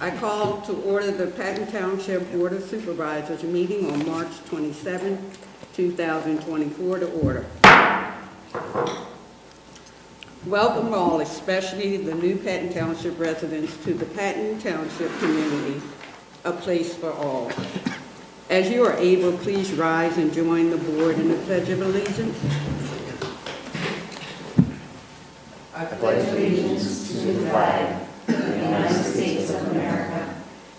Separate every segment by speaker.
Speaker 1: I call to order the Patton Township Board of Supervisors meeting on March 27, 2024 to order. Welcome all, especially the new Patton Township residents, to the Patton Township community, a place for all. As you are able, please rise and join the board in the Pledge of Allegiance. I pledge allegiance to the flag of the United States of America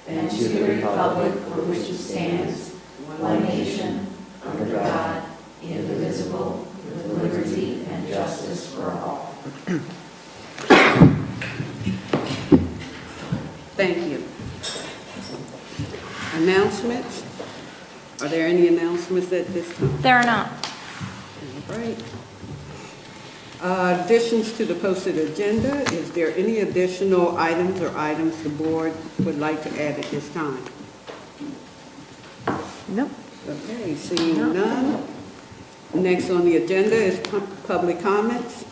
Speaker 1: and to the republic for which it stands, one nation, under God, indivisible, with liberty and justice for all. Thank you. Announcements? Are there any announcements at this time?
Speaker 2: There are not.
Speaker 1: All right. Additions to the posted agenda. Is there any additional items the board would like to add at this time?
Speaker 3: Nope.
Speaker 1: Okay, seeing none. Next on the agenda is public comments.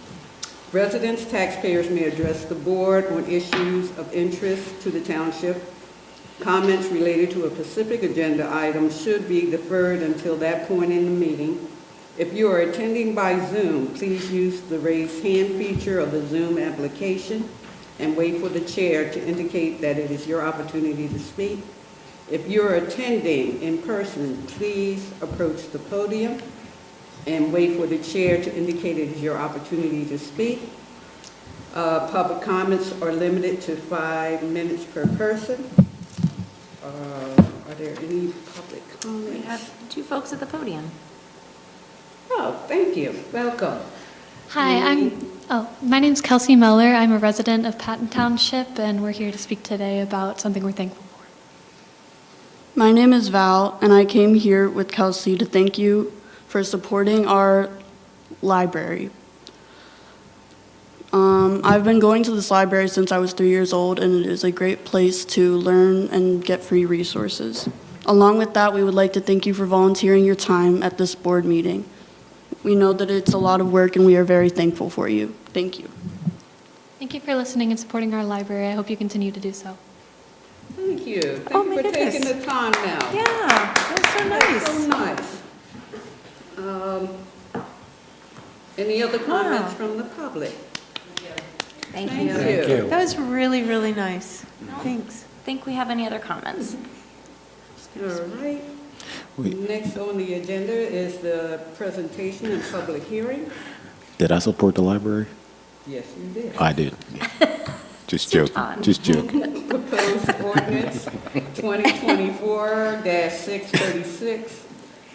Speaker 1: Residents, taxpayers may address the board on issues of interest to the township. Comments related to a specific agenda item should be deferred until that point in the meeting. If you are attending by Zoom, please use the raise hand feature of the Zoom application and wait for the chair to indicate that it is your opportunity to speak. If you're attending in person, please approach the podium and wait for the chair to indicate it is your opportunity to speak. Public comments are limited to 5 minutes per person. Are there any public comments?
Speaker 2: We have two folks at the podium.
Speaker 1: Oh, thank you. Welcome.
Speaker 4: Hi, my name's Kelsey Meller. I'm a resident of Patton Township, and we're here to speak today about something we're thankful for.
Speaker 5: My name is Val, and I came here with Kelsey to thank you for supporting our library. I've been going to this library since I was 3 years old, and it is a great place to learn and get free resources. Along with that, we would like to thank you for volunteering your time at this board meeting. We know that it's a lot of work, and we are very thankful for you. Thank you.
Speaker 4: Thank you for listening and supporting our library. I hope you continue to do so.
Speaker 1: Thank you. Thank
Speaker 3: Oh,
Speaker 1: you
Speaker 3: my
Speaker 1: for
Speaker 3: goodness.
Speaker 1: taking the time now.
Speaker 3: Yeah, that's so
Speaker 1: That's
Speaker 3: nice.
Speaker 1: so nice. Any other comments from the public?
Speaker 2: Thank
Speaker 1: Thank
Speaker 2: you.
Speaker 1: you.
Speaker 3: That was really, really nice. Thanks.
Speaker 2: Think we have any other comments?
Speaker 1: All right. Next on the agenda is the presentation and public hearing.
Speaker 6: Did I support the library?
Speaker 1: Yes, you did.
Speaker 6: I did. Just
Speaker 2: Your
Speaker 6: joking.
Speaker 2: time.
Speaker 6: Just joking.
Speaker 1: Proposed ordinance 2024-636,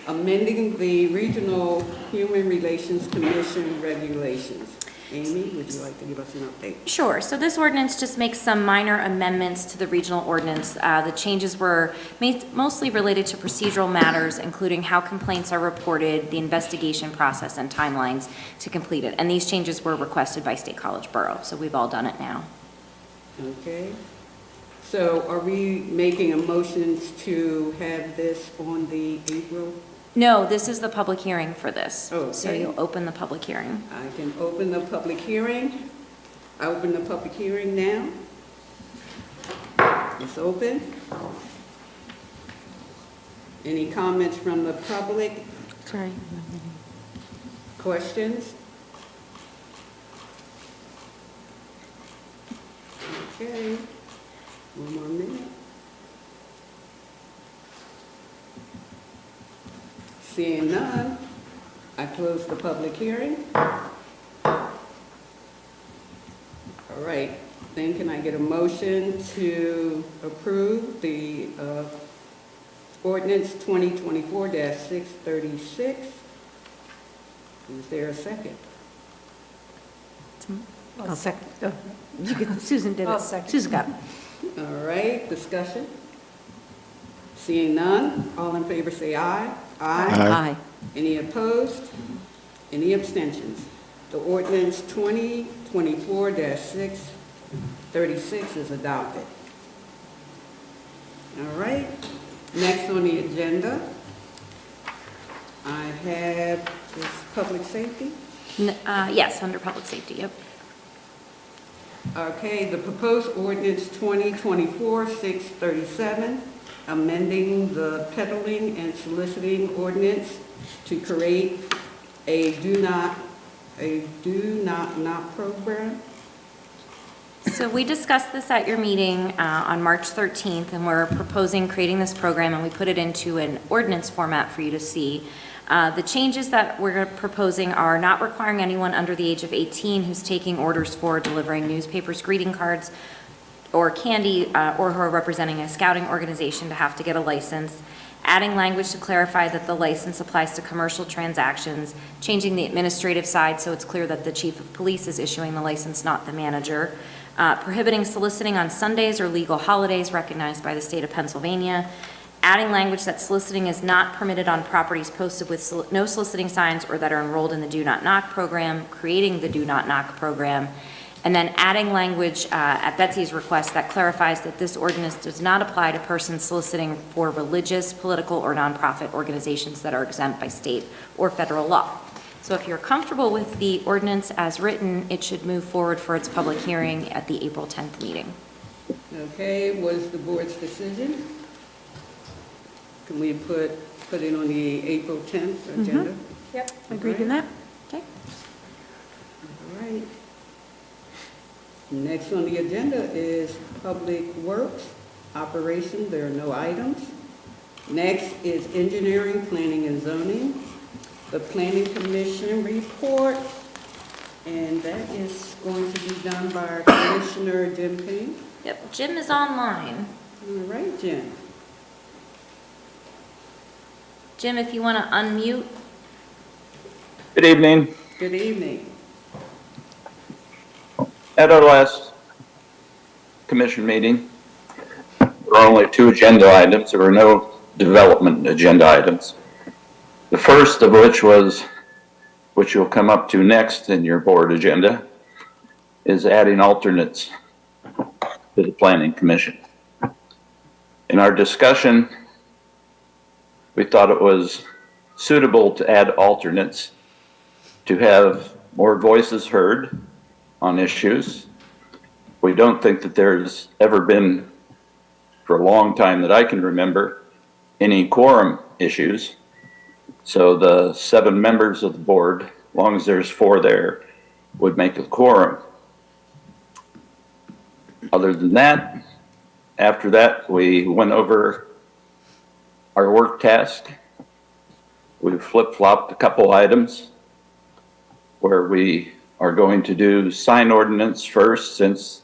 Speaker 1: amending the Regional Human Relations Commission regulations. Amy, would you like to give us an update?
Speaker 2: Sure. So this ordinance just makes some minor amendments to the regional ordinance. The changes were mostly related to procedural matters, including how complaints are reported, the investigation process, and timelines to complete it. And these changes were requested by State College Borough, so we've all done it now.
Speaker 1: Okay. So are we making a motion to have this on the April?
Speaker 2: No, this is the public hearing for this.
Speaker 1: Okay.
Speaker 2: So you'll open the public hearing.
Speaker 1: I can open the public hearing. I open the public hearing now. It's open. Any comments from the public?
Speaker 3: Sorry.
Speaker 1: Questions? Okay. One more minute. Seeing none, I close the public hearing. All right, then can I get a motion to approve the ordinance 2024-636? Is there a second?
Speaker 3: I'll second. Oh, Susan did it. Susan got it.
Speaker 1: All right, discussion? Seeing none, all in favor say aye.
Speaker 6: Aye.
Speaker 1: Any opposed? Any abstentions? The ordinance 2024-636 is adopted. All right, next on the agenda, I have this public safety.
Speaker 2: Yes, under public safety, yep.
Speaker 1: Okay, the proposed ordinance 2024-637, amending the peddling and soliciting ordinance to create a do not knock program.
Speaker 2: So we discussed this at your meeting on March 13th, and we're proposing creating this program, and we put it into an ordinance format for you to see. The changes that we're proposing are not requiring anyone under the age of 18 who's taking orders for delivering newspapers, greeting cards, or candy, or who are representing a scouting organization to have to get a license, adding language to clarify that the license applies to commercial transactions, changing the administrative side so it's clear that the chief of police is issuing the license, not the manager, prohibiting soliciting on Sundays or legal holidays recognized by the state of Pennsylvania, adding language that soliciting is not permitted on properties posted with no soliciting signs or that are enrolled in the Do Not Knock program, creating the Do Not Knock program, and then adding language at Betsy's request that clarifies that this ordinance does not apply to persons soliciting for religious, political, or nonprofit organizations that are exempt by state or federal law. So if you're comfortable with the ordinance as written, it should move forward for its public hearing at the April 10th meeting.
Speaker 1: Okay, what is the board's decision? Can we put it on the April 10th agenda?
Speaker 3: Yep, agreed to that.
Speaker 2: Okay?
Speaker 1: All right. Next on the agenda is Public Works, Operation, there are no items. Next is Engineering, Planning, and Zoning, the Planning Commission report, and that is going to be done by our Commissioner Jim Payne.
Speaker 2: Yep, Jim is online.
Speaker 1: All right, Jim.
Speaker 2: Jim, if you want to unmute.
Speaker 7: Good evening.
Speaker 1: Good evening.
Speaker 7: At our last commission meeting, there were only 2 agenda items. There were no development agenda items. The first of which was, which you'll come up to next in your board agenda, is adding alternates to the Planning Commission. In our discussion, we thought it was suitable to add alternates to have more voices heard on issues. We don't think that there's ever been, for a long time that I can remember, any quorum issues. So the 7 members of the board, as long as there's 4 there, would make a quorum. Other than that, after that, we went over our work task. We flip-flopped a couple items where we are going to do sign ordinance first, since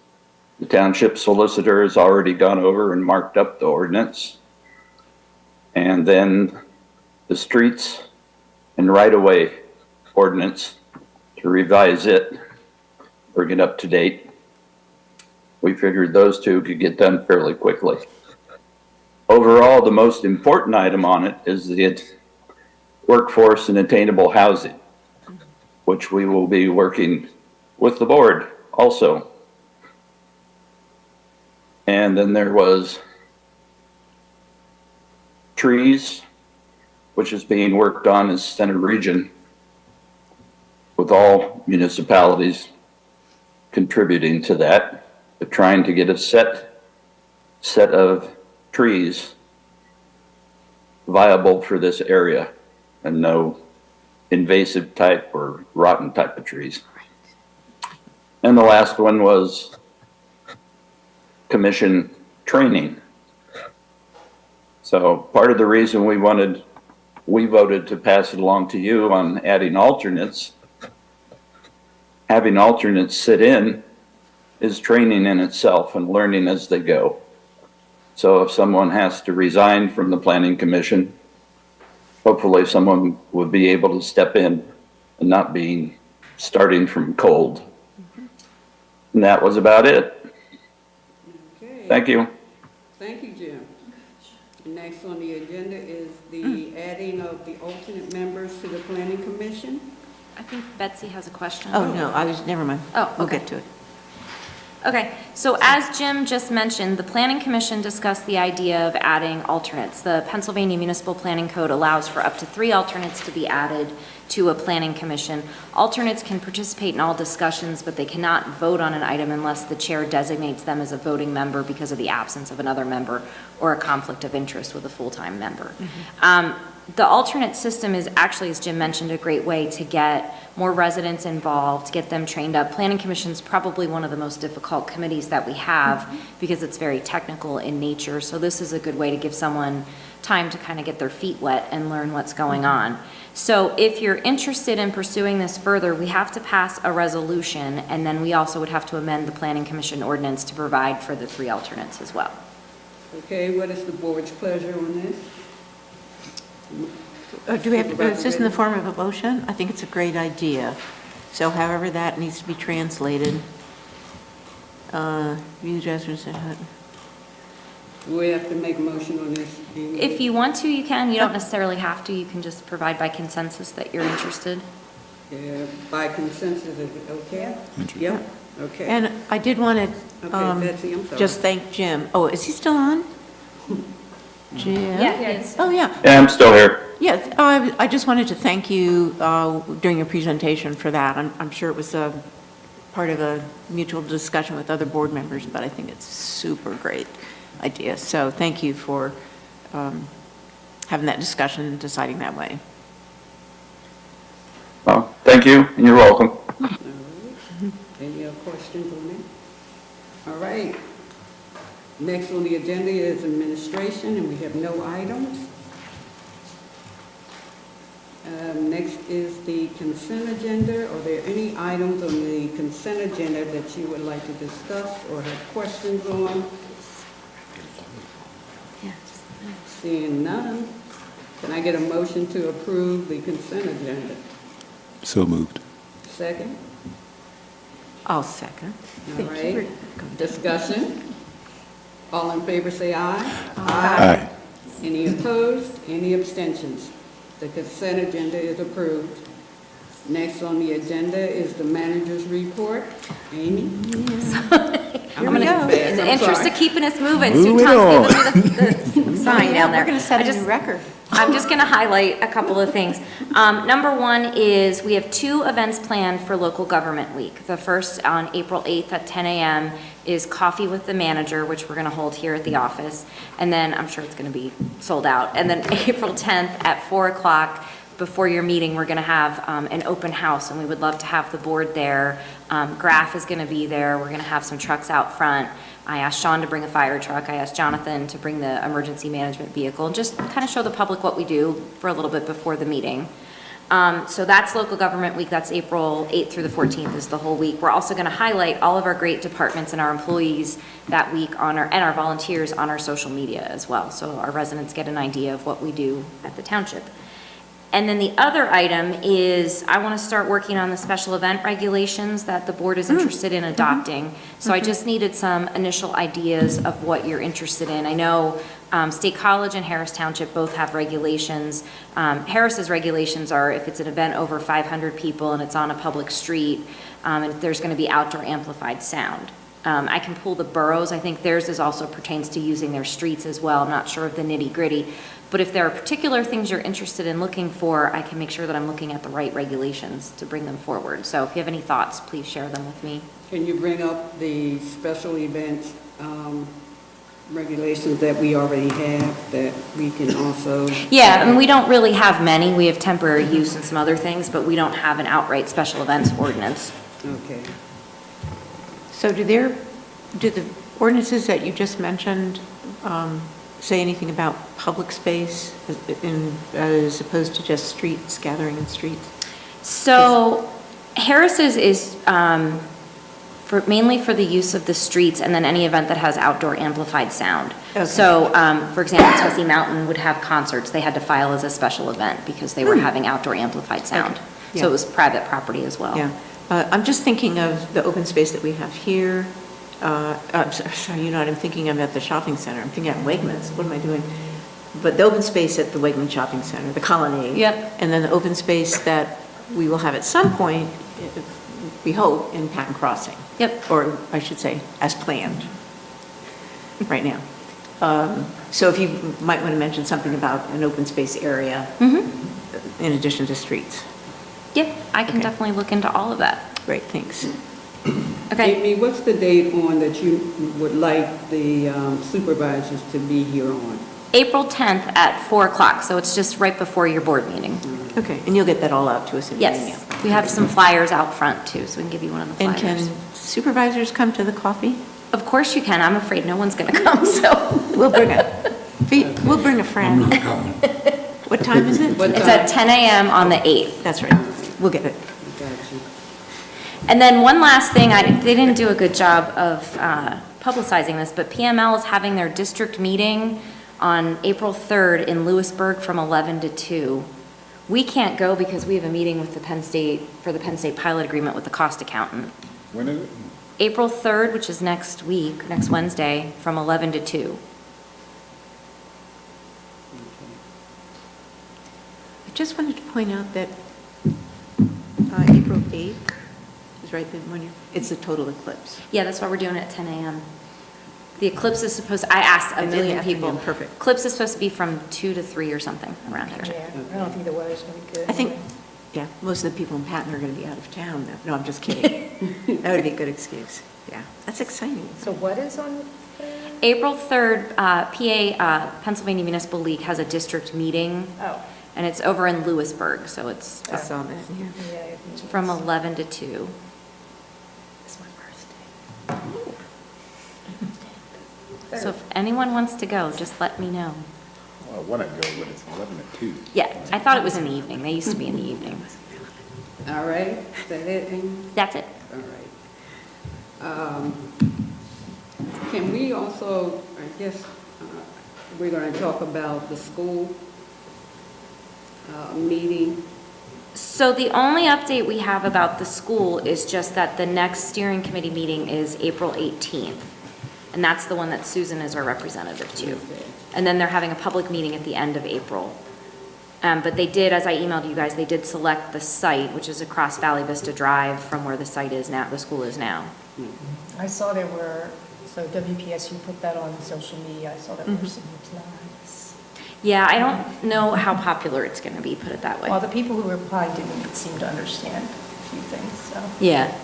Speaker 7: the township solicitor has already gone over and marked up the ordinance. And then the streets and right-of-way ordinance to revise it, bring it up to date. We figured those 2 could get done fairly quickly. Overall, the most important item on it is the workforce and attainable housing, which we will be working with the board also. And then there was trees, which is being worked on as Center Region, with all municipalities contributing to that, but trying to get a set of trees viable for this area and no invasive type or rotten type of trees. And the last one was commission training. So part of the reason we voted to pass it along to you on adding alternates, having alternates sit in is training in itself and learning as they go. So if someone has to resign from the Planning Commission, hopefully someone would be able to step in and not be starting from cold. And that was about it.
Speaker 1: Okay.
Speaker 7: Thank you.
Speaker 1: Thank you, Jim. Next on the agenda is the adding of the alternate members to the Planning Commission.
Speaker 2: I think Betsy has a question.
Speaker 6: Oh, no, never mind.
Speaker 2: Oh,
Speaker 6: We'll
Speaker 2: okay.
Speaker 6: get to it.
Speaker 2: Okay, so as Jim just mentioned, the Planning Commission discussed the idea of adding alternates. The Pennsylvania Municipal Planning Code allows for up to 3 alternates to be added to a planning commission. Alternates can participate in all discussions, but they cannot vote on an item unless the chair designates them as a voting member because of the absence of another member or a conflict of interest with a full-time member. The alternate system is actually, as Jim mentioned, a great way to get more residents involved, get them trained up. Planning Commission is probably one of the most difficult committees that we have because it's very technical in nature. So this is a good way to give someone time to kind of get their feet wet and learn what's going on. So if you're interested in pursuing this further, we have to pass a resolution, and then we also would have to amend the Planning Commission ordinance to provide for the 3 alternates as well.
Speaker 1: Okay, what is the board's pleasure on this?
Speaker 3: Do we have, is this in the form of a motion? I think it's a great idea. So however that needs to be translated. You guys are saying,
Speaker 1: Do we have to make a motion on this? Amy?
Speaker 2: If you want to, you can. You don't necessarily have to. You can just provide by consensus that you're interested.
Speaker 1: Yeah, by consensus, is it okay? Yep, okay.
Speaker 3: and I did want
Speaker 1: Okay,
Speaker 3: to
Speaker 1: Betsy, I'm sorry.
Speaker 3: just thank Jim. Oh, is he still on? Jim?
Speaker 2: Yes.
Speaker 3: Oh, yeah.
Speaker 7: Yeah, I'm still here.
Speaker 3: Yeah, I just wanted to thank you during your presentation for that. I'm sure it was a part of a mutual discussion with other board members, but I think it's a super great idea. So thank you for having that discussion and deciding that way.
Speaker 7: Well, thank you, and you're welcome.
Speaker 1: All right. Any other questions on that? All right. Next on the agenda is administration, and we have no items. Next is the consent agenda. Are there any items on the consent agenda that you would like to discuss or have questions on? Seeing none, can I get a motion to approve the consent agenda?
Speaker 6: So moved.
Speaker 1: Second?
Speaker 3: I'll second.
Speaker 1: All right. Discussion? All in favor say aye.
Speaker 6: Aye.
Speaker 1: Any opposed? Any abstentions? The consent agenda is approved. Next on the agenda is the manager's report. Amy?
Speaker 2: I'm going to, in the interest of keeping us moving,
Speaker 6: Move
Speaker 2: Sue
Speaker 6: it
Speaker 2: Tom's giving me the sign down there.
Speaker 3: We're going to set
Speaker 2: I
Speaker 3: a
Speaker 2: just-
Speaker 3: new record.
Speaker 2: I'm just going to highlight a couple of things. Number one is we have 2 events planned for Local Government Week. The first on April 8th at 10 a.m. is Coffee with the Manager, which we're going to hold here at the office. And then I'm sure it's going to be sold out. And then April 10th at 4 o'clock, before your meeting, we're going to have an open house, and we would love to have the board there. Graf is going to be there. We're going to have some trucks out front. I asked Sean to bring a fire truck. I asked Jonathan to bring the emergency management vehicle, and just kind of show the public what we do for a little bit before the meeting. So that's Local Government Week. That's April 8th through the 14th is the whole week. We're also going to highlight all of our great departments and our employees that week and our volunteers on our social media as well. So our residents get an idea of what we do at the township. And then the other item is I want to start working on the special event regulations that the board is interested in adopting. So I just needed some initial ideas of what you're interested in. I know State College and Harris Township both have regulations. Harris's regulations are if it's an event over 500 people and it's on a public street, and there's going to be outdoor amplified sound. I can pull the boroughs. I think theirs is also pertains to using their streets as well. I'm not sure of the nitty-gritty. But if there are particular things you're interested in looking for, I can make sure that I'm looking at the right regulations to bring them forward. So if you have any thoughts, please share them with me.
Speaker 1: Can you bring up the special events regulations that we already have that we can also?
Speaker 2: Yeah, I mean, we don't really have many. We have temporary use and some other things, but we don't have an outright special events ordinance.
Speaker 1: Okay.
Speaker 3: So do the ordinances that you just mentioned say anything about public space as opposed to just streets, gathering in streets?
Speaker 2: So Harris's is mainly for the use of the streets and then any event that has outdoor amplified sound.
Speaker 3: Okay.
Speaker 2: So, for example, Tessie Mountain would have concerts. They had to file as a special event because they were having outdoor amplified sound.
Speaker 3: Okay.
Speaker 2: So
Speaker 3: Yeah.
Speaker 2: it was private property as well.
Speaker 3: Yeah. I'm just thinking of the open space that we have here. I'm sorry, I'm thinking of at the shopping center. I'm thinking at Wegmans. What am I doing? But the open space at the Wegmans Shopping Center, the Colonnade.
Speaker 2: Yep.
Speaker 3: And then the open space that we will have at some point, we hope, in Patton Crossing.
Speaker 2: Yep.
Speaker 3: Or I should say, as planned right now. So if you might want to mention something about an open space area in addition to streets.
Speaker 2: Yep, I can
Speaker 3: Okay.
Speaker 2: definitely look into all of that.
Speaker 3: Great, thanks.
Speaker 2: Okay.
Speaker 1: Amy, what's the date on that you would like the supervisors to be here on?
Speaker 2: April 10th at 4 o'clock, so it's just right before your board meeting.
Speaker 3: Okay, and you'll get that all out to us in an email.
Speaker 2: Yes, we have some flyers out front too, so we can give you one of the
Speaker 3: And
Speaker 2: flyers.
Speaker 3: can supervisors come to the coffee?
Speaker 2: Of course you can, I'm afraid no one's gonna come, so.
Speaker 3: We'll bring a friend. What time is it?
Speaker 1: What
Speaker 2: It's
Speaker 1: time?
Speaker 2: at 10 a.m. on the 8th.
Speaker 3: That's right, we'll get it.
Speaker 1: Got you.
Speaker 2: And then one last thing, they didn't do a good job of publicizing this, but PML is having their district meeting on April 3rd in Lewisburg from 11 to 2. We can't go because we have a meeting with the Penn State, for the Penn State pilot agreement with the cost accountant.
Speaker 6: When is it?
Speaker 2: April 3rd, which is next week, next Wednesday, from 11 to 2.
Speaker 3: I just wanted to point out that April 8th is right then when it's a total eclipse.
Speaker 2: Yeah, that's why we're doing it at 10 a.m. The eclipse is supposed, I asked a
Speaker 3: It's in the
Speaker 2: million people.
Speaker 3: afternoon, perfect.
Speaker 2: Eclipse is supposed to be from 2 to 3 or something around here.
Speaker 8: Yeah, I don't think the weather's gonna be good.
Speaker 3: I think,
Speaker 8: anyway.
Speaker 3: yeah, most of the people in Patton are going to be out of town. No, I'm just kidding. That would be a good excuse. Yeah, that's exciting.
Speaker 8: So what is on?
Speaker 2: April 3rd, Pennsylvania Municipal League has a district meeting,
Speaker 8: Oh,
Speaker 2: and it's over in Lewisburg, so it's
Speaker 3: I saw that, yeah.
Speaker 8: yeah.
Speaker 2: from 11 to 2.
Speaker 8: It's my birthday.
Speaker 2: So if anyone wants to go, just let me know.
Speaker 6: Well, I want to go, but it's 11 to 2.
Speaker 2: Yeah, I thought it was in the evening. They used to be in the evening.
Speaker 1: All right, is that it, Amy?
Speaker 2: That's it.
Speaker 1: All right. Can we also, I guess, we're going to talk about the school meeting.
Speaker 2: So the only update we have about the school is just that the next steering committee meeting is April 18th. And that's the one that Susan is our representative to. And then they're having a public meeting at the end of April. But they did, as I emailed you guys, they did select the site, which is across Valley Vista Drive from where the site is now, the school is now.
Speaker 8: I saw there were, so WPSU put that on social media, I saw there were some replies.
Speaker 2: Yeah, I don't know how popular it's gonna be, put it that way.
Speaker 8: Well, the people who replied didn't seem to understand a few things, so.
Speaker 2: Yeah,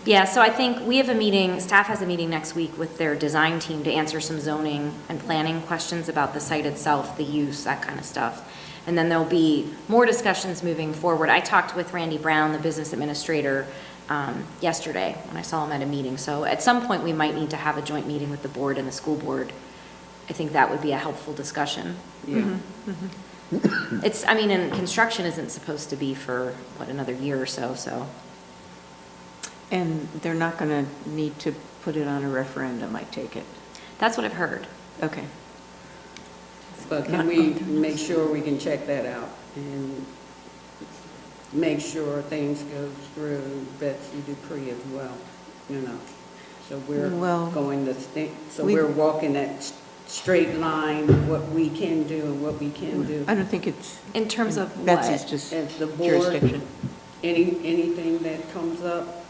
Speaker 2: yeah, so I think we have a meeting, staff has a meeting next week with their design team to answer some zoning and planning questions about the site itself, the use, that kind of stuff. And then there'll be more discussions moving forward. I talked with Randy Brown, the business administrator, yesterday when I saw him at a meeting. So at some point, we might need to have a joint meeting with the board and the school board. I think that would be a helpful discussion.
Speaker 1: Yeah.
Speaker 2: It's, I mean, and construction isn't supposed to be for, what, another year or so, so.
Speaker 3: And they're not going to need to put it on a referendum, I take it.
Speaker 2: That's what I've heard.
Speaker 3: Okay.
Speaker 1: But can we make sure we can check that out and make sure things go through Betsy Dupree as well, you know? So we're
Speaker 3: Well,
Speaker 1: going to, so
Speaker 3: we-
Speaker 1: we're walking that straight line, what we can do and what we can do.
Speaker 3: I don't think it's,
Speaker 2: In terms of what?
Speaker 3: Betsy's just
Speaker 1: As the board,
Speaker 3: jurisdiction.
Speaker 1: anything that comes up,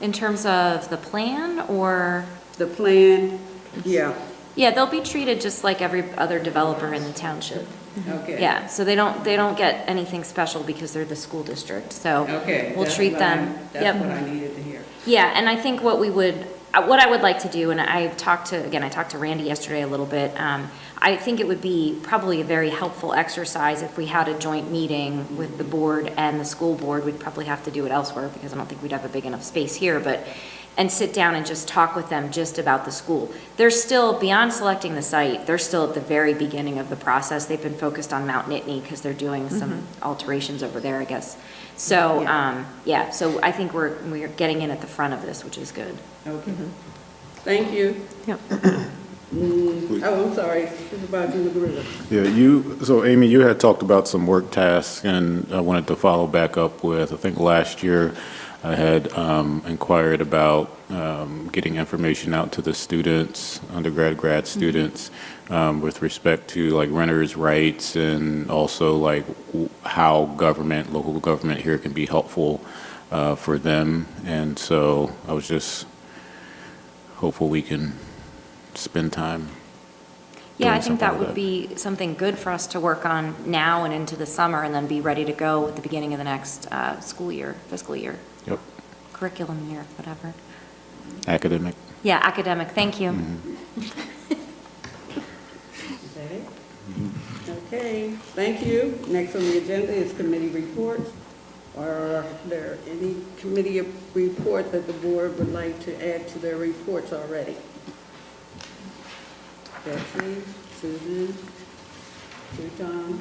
Speaker 2: In terms of the plan, or?
Speaker 1: the plan, yeah,
Speaker 2: Yeah, they'll be treated just like every other developer in the township.
Speaker 1: okay.
Speaker 2: Yeah, so they don't get anything special because they're the school district, so
Speaker 1: Okay.
Speaker 2: we'll
Speaker 1: that's
Speaker 2: treat
Speaker 1: what
Speaker 2: them.
Speaker 1: That's what I needed to hear.
Speaker 2: Yeah, and I think what I would like to do, and I talked to Randy yesterday a little bit, I think it would be probably a very helpful exercise if we had a joint meeting with the board and the school board. We'd probably have to do it elsewhere because I don't think we'd have a big enough space here, and sit down and just talk with them just about the school. They're still, beyond selecting the site, they're still at the very beginning of the process. They've been focused on Mount Nittany because they're doing some alterations over there, I guess. So, yeah, so I think we're getting in at the front of this, which is good.
Speaker 1: Okay. Thank you.
Speaker 3: Yep.
Speaker 1: Oh, I'm sorry, Supervisor McGrill.
Speaker 6: Yeah, so Amy, you had talked about some work tasks, and I wanted to follow back up with, I think last year, I had inquired about getting information out to the students, undergrad, grad students, with respect to like renters' rights and also like how local government here can be helpful for them. And so I was just hopeful we can spend time.
Speaker 2: Yeah, I
Speaker 6: doing
Speaker 2: think
Speaker 6: something
Speaker 2: that
Speaker 6: with
Speaker 2: would be something good for us to work on now and into the summer, and then be ready to go at the beginning of the next school year, fiscal year,
Speaker 6: Yep,
Speaker 2: curriculum year, whatever.
Speaker 6: academic.
Speaker 2: Yeah, academic, thank you.
Speaker 1: Okay, thank you. Next on the agenda is committee reports. Are there any committee report that the board would like to add to their reports already? Betsy, Susan, Tom?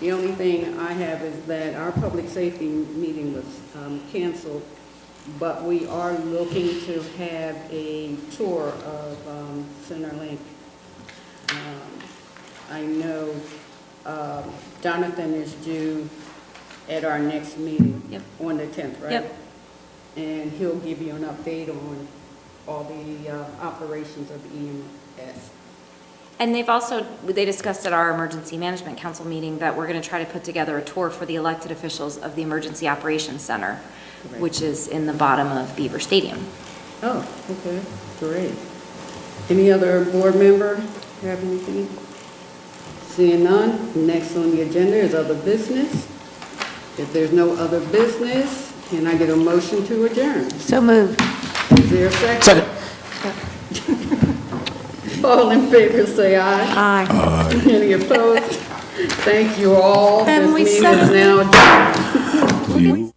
Speaker 1: The only thing I have is that our public safety meeting was canceled, but we are looking to have a tour of Centerlink. I know Jonathan is due at our next meeting.
Speaker 2: Yep.
Speaker 1: On the 10th, right?
Speaker 2: Yep.
Speaker 1: And he'll give you an update on all the operations of EMS.
Speaker 2: And they discussed at our Emergency Management Council meeting that we're going to try to put together a tour for the elected officials of the Emergency Operations Center,
Speaker 1: Correct.
Speaker 2: which is in the bottom of Beaver Stadium.
Speaker 1: Oh, okay, great. Any other board member have anything? Seeing none, next on the agenda is other business. If there's no other business, can I get a motion to adjourn?
Speaker 3: So moved.
Speaker 1: Is there a second? All in favor, say aye.
Speaker 3: Aye.
Speaker 1: Any opposed? Thank you all.
Speaker 3: And
Speaker 1: This
Speaker 3: we
Speaker 1: meeting
Speaker 3: said-
Speaker 1: is now adjourned.